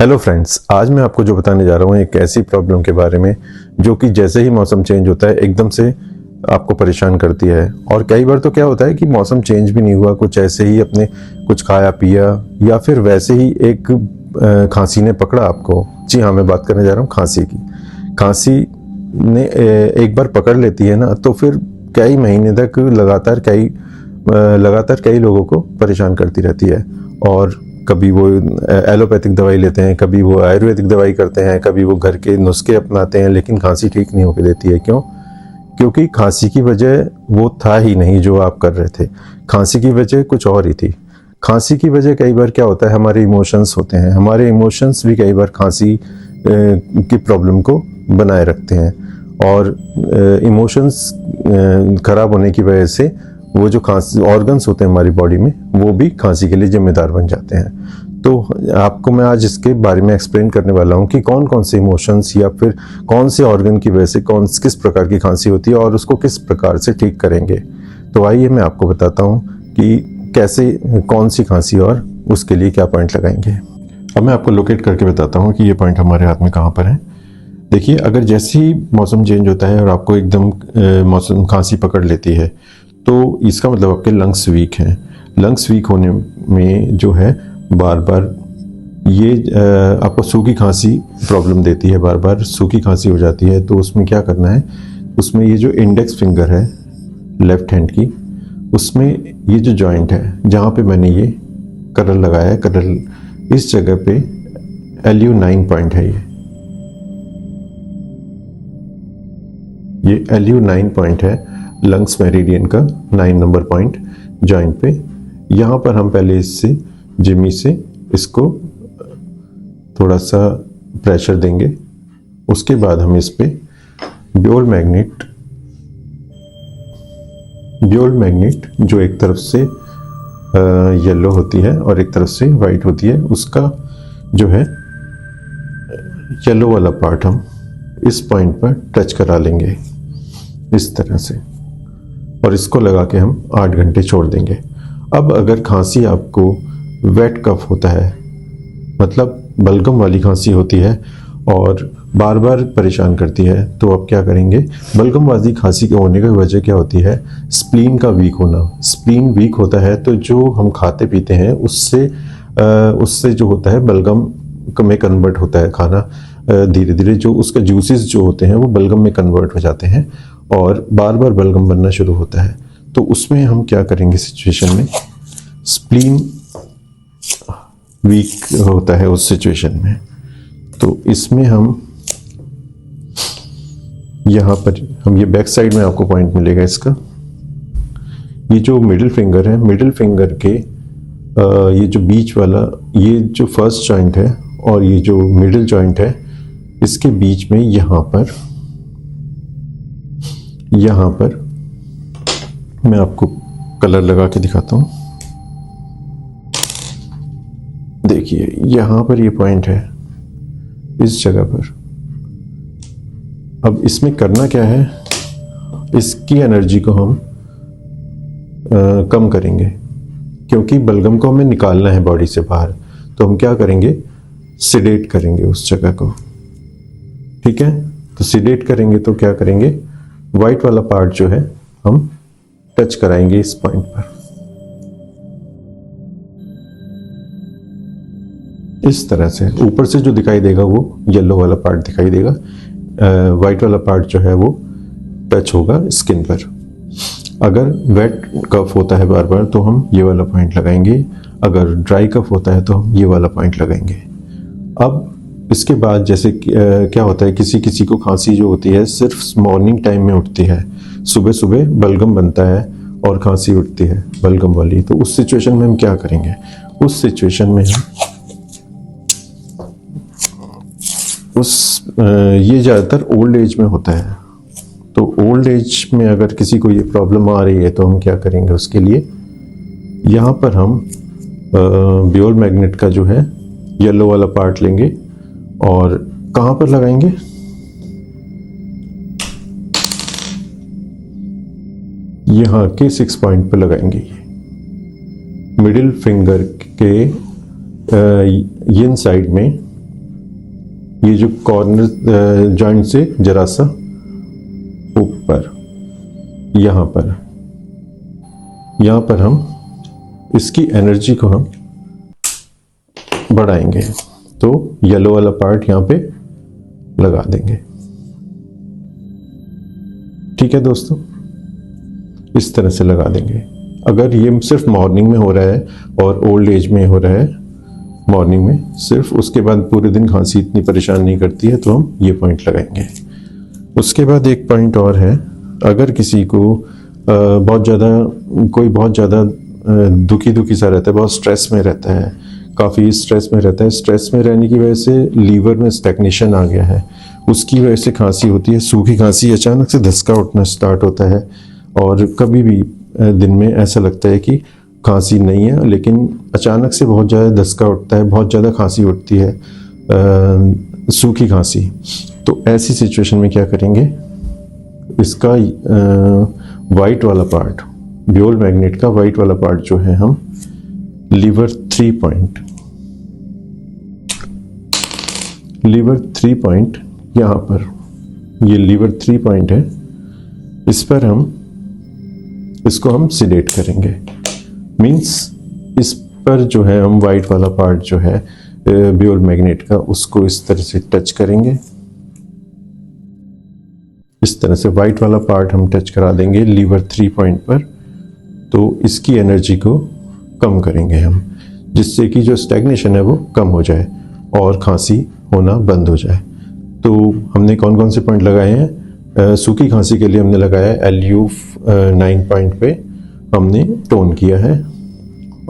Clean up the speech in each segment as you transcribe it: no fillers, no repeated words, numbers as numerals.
Hello friends, आज मैं आपको जो बताने जा रहा हूँ एक ऐसी प्रॉब्लम के बारे में जो कि जैसे ही मौसम चेंज होता है एकदम से आपको परेशान करती है। और कई बार तो क्या होता है कि मौसम चेंज भी नहीं हुआ, कुछ ऐसे ही अपने कुछ खाया पिया या फिर वैसे ही एक खांसी ने पकड़ा आपको। जी हाँ, मैं बात करने जा रहा हूँ खांसी की। खांसी ने एक बार पकड़ लेती है ना, तो फिर कई महीने तक लगातार कई लोगों को परेशान करती रहती है। और कभी वो एलोपैथिक दवाई लेते हैं, कभी वो आयुर्वेदिक दवाई करते हैं, कभी वो घर के नुस्खे अपनाते हैं, लेकिन खांसी ठीक नहीं होकर देती है। क्यों? क्योंकि खांसी की वजह वो था ही नहीं जो आप कर रहे थे। खांसी की वजह कुछ और ही थी। खांसी की वजह कई बार क्या होता है, हमारे इमोशंस होते हैं। हमारे इमोशंस भी कई बार खांसी की प्रॉब्लम को बनाए रखते हैं। और इमोशंस खराब होने की वजह से वो जो खांसी ऑर्गन्स होते हैं हमारी बॉडी में, वो भी खांसी के लिए जिम्मेदार बन जाते हैं। तो आपको मैं आज इसके बारे में एक्सप्लेन करने वाला हूँ कि कौन कौन से इमोशंस या फिर कौन से ऑर्गन की वजह से किस प्रकार की खांसी होती है और उसको किस प्रकार से ठीक करेंगे। तो आइए मैं आपको बताता हूँ कि कैसे, कौन सी खांसी और उसके लिए क्या पॉइंट लगाएंगे। अब मैं आपको लोकेट करके बताता हूँ कि ये पॉइंट हमारे हाथ में कहाँ पर है। देखिए, अगर जैसे ही मौसम चेंज होता है और आपको एकदम मौसम खांसी पकड़ लेती है, तो इसका मतलब आपके लंग्स वीक हैं। लंग्स वीक होने में जो है बार बार ये आपको सूखी खांसी प्रॉब्लम देती है, बार बार सूखी खांसी हो जाती है। तो उसमें क्या करना है, उसमें ये जो इंडेक्स फिंगर है लेफ्ट हैंड की, उसमें ये जो जॉइंट है जहाँ पे मैंने ये कलर लगाया है, कलर इस जगह पे LU9 पॉइंट है। ये LU9 पॉइंट है, लंग्स मेरिडियन का 9 नंबर पॉइंट जॉइंट पे। यहाँ पर हम पहले इससे जिमी से इसको थोड़ा सा प्रेशर देंगे। उसके बाद हम इस पे ब्योल मैग्नेट जो एक तरफ से येलो होती है और एक तरफ से वाइट होती है, उसका जो है येलो वाला पार्ट हम इस पॉइंट पर टच करा लेंगे इस तरह से, और इसको लगा के हम 8 घंटे छोड़ देंगे। अब अगर खांसी आपको वेट कफ होता है, मतलब बलगम वाली खांसी होती है और बार बार परेशान करती है, तो आप क्या करेंगे, बलगम वाली खांसी के होने की वजह क्या होती है, स्प्लीन का वीक होना। स्प्लीन वीक होता है तो जो हम खाते पीते हैं उससे जो होता है बलगम में कन्वर्ट होता है खाना। धीरे धीरे जो उसका जूसेस जो होते हैं वो बलगम में कन्वर्ट हो जाते हैं और बार बार बलगम बनना शुरू होता है। तो उसमें हम क्या करेंगे, सिचुएशन में स्प्लीन वीक होता है उस सिचुएशन में, तो इसमें हम यहाँ पर ये बैक साइड में आपको पॉइंट मिलेगा इसका। ये जो मिडिल फिंगर है, मिडिल फिंगर के ये जो बीच वाला, ये जो फर्स्ट जॉइंट है और ये जो मिडिल जॉइंट है, इसके बीच में यहाँ पर मैं आपको कलर लगा के दिखाता हूँ। देखिए, यहाँ पर ये पॉइंट है इस जगह पर। अब इसमें करना क्या है, इसकी एनर्जी को हम कम करेंगे, क्योंकि बलगम को हमें निकालना है बॉडी से बाहर। तो हम क्या करेंगे, सिडेट करेंगे उस जगह को। ठीक है, तो सिडेट करेंगे तो क्या करेंगे, वाइट वाला पार्ट जो है हम टच कराएंगे इस पॉइंट पर, इस तरह से। ऊपर से जो दिखाई देगा वो येलो वाला पार्ट दिखाई देगा, वाइट वाला पार्ट जो है वो टच होगा स्किन पर। अगर वेट कफ होता है बार बार तो हम ये वाला पॉइंट लगाएंगे, अगर ड्राई कफ होता है तो हम ये वाला पॉइंट लगाएंगे। अब इसके बाद जैसे क्या होता है, किसी किसी को खांसी जो होती है सिर्फ मॉर्निंग टाइम में उठती है, सुबह सुबह बलगम बनता है और खांसी उठती है बलगम वाली। तो उस सिचुएशन में हम क्या करेंगे, उस सिचुएशन में हम ये ज़्यादातर ओल्ड एज में होता है। तो ओल्ड एज में अगर किसी को ये प्रॉब्लम आ रही है तो हम क्या करेंगे, उसके लिए यहाँ पर हम ब्योल मैग्नेट का जो है येलो वाला पार्ट लेंगे और कहाँ पर लगाएंगे, यहाँ के 6 पॉइंट पर लगाएंगे। मिडिल फिंगर के यिन साइड में ये जो कॉर्नर जॉइंट से जरा सा ऊपर यहाँ पर हम इसकी एनर्जी को हम बढ़ाएंगे। तो येलो वाला पार्ट यहाँ पे लगा देंगे। ठीक है दोस्तों, इस तरह से लगा देंगे। अगर ये सिर्फ मॉर्निंग में हो रहा है और ओल्ड एज में हो रहा है, मॉर्निंग में सिर्फ, उसके बाद पूरे दिन खांसी इतनी परेशान नहीं करती है, तो हम ये पॉइंट लगाएंगे। उसके बाद एक पॉइंट और है, अगर किसी को बहुत ज़्यादा दुखी सा रहता है, बहुत स्ट्रेस में रहता है, काफ़ी स्ट्रेस में रहता है, स्ट्रेस में रहने की वजह से लीवर में स्टैग्नेशन आ गया है, उसकी वजह से खांसी होती है, सूखी खांसी, अचानक से धसका उठना स्टार्ट होता है और कभी भी दिन में ऐसा लगता है कि खांसी नहीं है, लेकिन अचानक से बहुत ज़्यादा धसका उठता है, बहुत ज़्यादा खांसी उठती है, सूखी खांसी। तो ऐसी सिचुएशन में क्या करेंगे, इसका वाइट वाला पार्ट, ब्योल मैग्नेट का वाइट वाला पार्ट जो है, हम लीवर 3 पॉइंट यहाँ पर, ये लीवर 3 पॉइंट है, इस पर इसको हम सिडेट करेंगे। मींस इस पर जो है हम वाइट वाला पार्ट जो है ब्योल मैग्नेट का, उसको इस तरह से टच करेंगे। इस तरह से वाइट वाला पार्ट हम टच करा देंगे लीवर 3 पॉइंट पर, तो इसकी एनर्जी को कम करेंगे हम, जिससे कि जो स्टैग्नेशन है वो कम हो जाए और खांसी होना बंद हो जाए। तो हमने कौन कौन से पॉइंट लगाए हैं? सूखी खांसी के लिए हमने लगाया LU 9 पॉइंट पे हमने टोन किया है।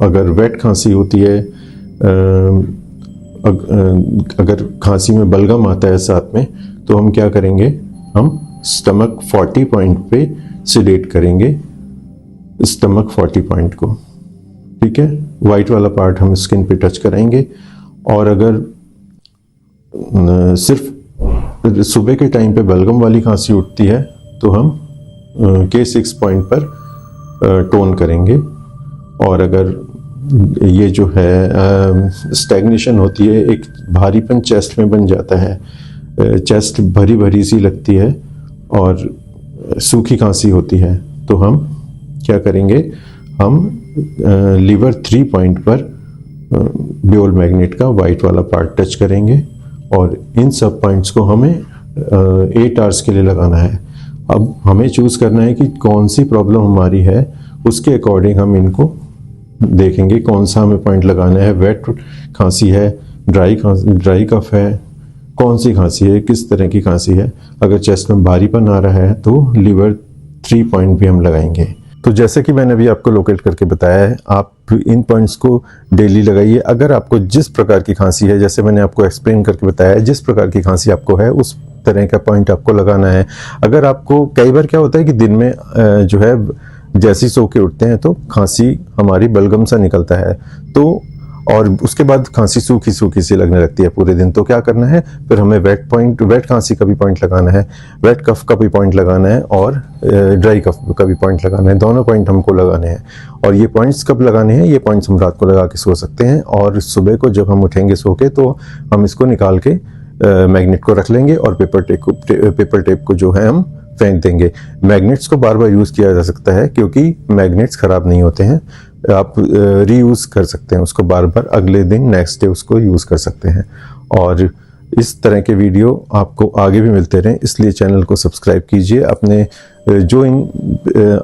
अगर वेट खांसी होती है, अगर खांसी में बलगम आता है साथ में, तो हम क्या करेंगे, हम स्टमक 40 पॉइंट पे सिडेट करेंगे, स्टमक 40 पॉइंट को। ठीक है, वाइट वाला पार्ट हम स्किन पे टच कराएंगे। और अगर सिर्फ सुबह के टाइम पे बलगम वाली खांसी उठती है, तो हम K6 पॉइंट पर टोन करेंगे। और अगर ये जो है स्टैग्नेशन होती है, एक भारीपन चेस्ट में बन जाता है, चेस्ट भरी भरी सी लगती है और सूखी खांसी होती है, तो हम क्या करेंगे, हम लीवर 3 पॉइंट पर ब्योल मैग्नेट का वाइट वाला पार्ट टच करेंगे और इन सब पॉइंट्स को हमें 8 आवर्स के लिए लगाना है। अब हमें चूज़ करना है कि कौन सी प्रॉब्लम हमारी है, उसके अकॉर्डिंग हम इनको देखेंगे कौन सा हमें पॉइंट लगाना है। वेट खांसी है, ड्राई कफ है, कौन सी खांसी है, किस तरह की खांसी है। अगर चेस्ट में भारीपन आ रहा है तो लीवर 3 पॉइंट भी हम लगाएंगे। तो जैसे कि मैंने अभी आपको लोकेट करके बताया है, आप इन पॉइंट्स को डेली लगाइए। अगर आपको जिस प्रकार की खांसी है, जैसे मैंने आपको एक्सप्लेन करके बताया है, जिस प्रकार की खांसी आपको है उस तरह का पॉइंट आपको लगाना है। अगर आपको, कई बार क्या होता है कि दिन में जो है जैसे ही सो के उठते हैं तो खांसी हमारी बलगम सा निकलता है, तो और उसके बाद खांसी सूखी सूखी सी लगने लगती है पूरे दिन। तो क्या करना है, फिर हमें वेट खांसी का भी पॉइंट लगाना है, वेट कफ का भी पॉइंट लगाना है और ड्राई कफ का भी पॉइंट लगाना है। दोनों पॉइंट हमको लगाने हैं। और ये पॉइंट्स कब लगाने हैं, ये पॉइंट्स हम रात को लगा के सो सकते हैं और सुबह को जब हम उठेंगे सो के, तो हम इसको निकाल के मैग्नेट को रख लेंगे और पेपर टेप को जो है हम फेंक देंगे। मैग्नेट्स को बार बार यूज़ किया जा सकता है क्योंकि मैग्नेट्स ख़राब नहीं होते हैं, आप रीयूज़ कर सकते हैं उसको बार बार, अगले दिन नेक्स्ट डे उसको यूज़ कर सकते हैं। और इस तरह के वीडियो आपको आगे भी मिलते रहें, इसलिए चैनल को सब्सक्राइब कीजिए,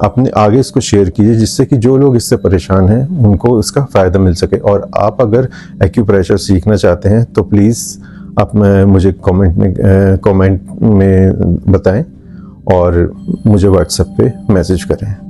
अपने आगे इसको शेयर कीजिए, जिससे कि जो लोग इससे परेशान हैं उनको इसका फ़ायदा मिल सके। और आप अगर एक्यूप्रेशर सीखना चाहते हैं तो प्लीज़ आप मुझे कमेंट में बताएं और मुझे व्हाट्सएप पे मैसेज करें।